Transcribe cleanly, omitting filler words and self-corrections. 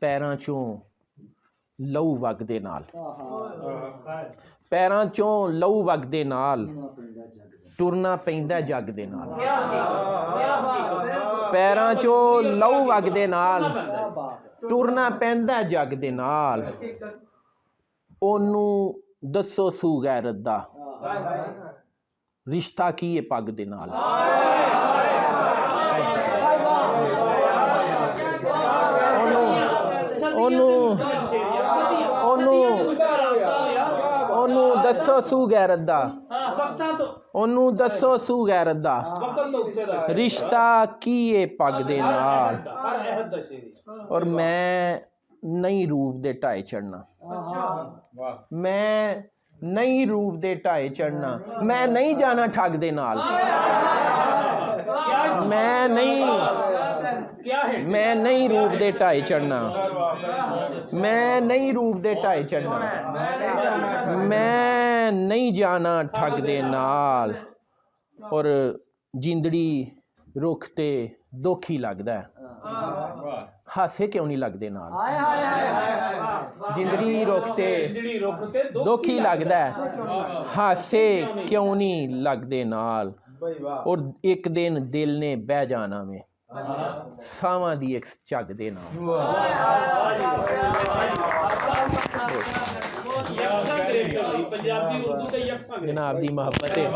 ਪੈਰਾਂ ਚੋਂ ਲਹੂ ਵਗਦੇ ਨਾਲ, ਪੈਰਾਂ ਚੋਂ ਲਹੂ ਵਗਦੇ ਨਾਲ ਟੁਰਨਾ ਪੈਂਦਾ ਜੱਗ ਦੇ ਨਾਲ। ਪੈਰਾਂ ਚੋਂ ਲਹੂ ਵਗਦੇ ਨਾਲ ਟੁਰਨਾ ਪੈਂਦਾ ਜੱਗ ਦੇ ਨਾਲ। ਉਹਨੂੰ ਦੱਸੋ ਸੂ ਗੈਰਤ ਦਾ ਰਿਸ਼ਤਾ ਕੀ ਹੈ ਪੱਗ ਦੇ ਨਾਲ। ਉਹਨੂੰ ਦੱਸੋ ਸੂ ਗੈਰਤ ਦਾ, ਉਹਨੂੰ ਦੱਸੋ ਸੂ ਗੈਰਤ ਦਾ ਰਿਸ਼ਤਾ ਕੀ ਹੈ ਪੱਗ ਦੇ ਨਾਲ। ਔਰ ਮੈਂ ਨਹੀਂ ਰੂਪ ਦੇ ਢਾਏ ਚੜਨਾ, ਮੈਂ ਨਹੀਂ ਰੂਪ ਦੇ ਢਾਏ ਚੜਨਾ। ਮੈਂ ਨਹੀਂ ਜਾਣਾ ਠੱਗ ਦੇ ਨਾਲ, ਮੈਂ ਨਹੀਂ ਰੂਪ ਦੇ ਢਾਏ ਚੜਨਾ, ਮੈਂ ਨਹੀਂ ਰੂਪ ਦੇ ਢਾਏ ਚੜਨਾ। ਮੈਂ ਨਹੀਂ ਜਾਣਾ ਠੱਗ ਦੇ ਨਾਲ। ਔਰ ਜਿੰਦੜੀ ਰੁੱਖ ਤੇ ਦੁੱਖ ਹੀ ਲੱਗਦਾ, ਹਾਸੇ ਕਿਉਂ ਨਹੀਂ ਲੱਗਦੇ ਨਾਲ। ਜਿੰਦੜੀ ਰੁੱਖ ਤੇ ਦੁੱਖ ਹੀ ਲੱਗਦਾ, ਹਾਸੇ ਕਿਉਂ ਨਹੀਂ ਲੱਗਦੇ ਨਾਲ। ਔਰ ਇੱਕ ਦਿਨ ਦਿਲ ਨੇ ਬਹਿ ਜਾਣਾ ਵੇ ਸਾਵਾਂ ਦੀ ਇੱਕ ਝੱਗ ਦੇ ਨਾਲ। ਜਨਾਬ ਦੀ ਮੁਹੱਬਤ ਹੈ।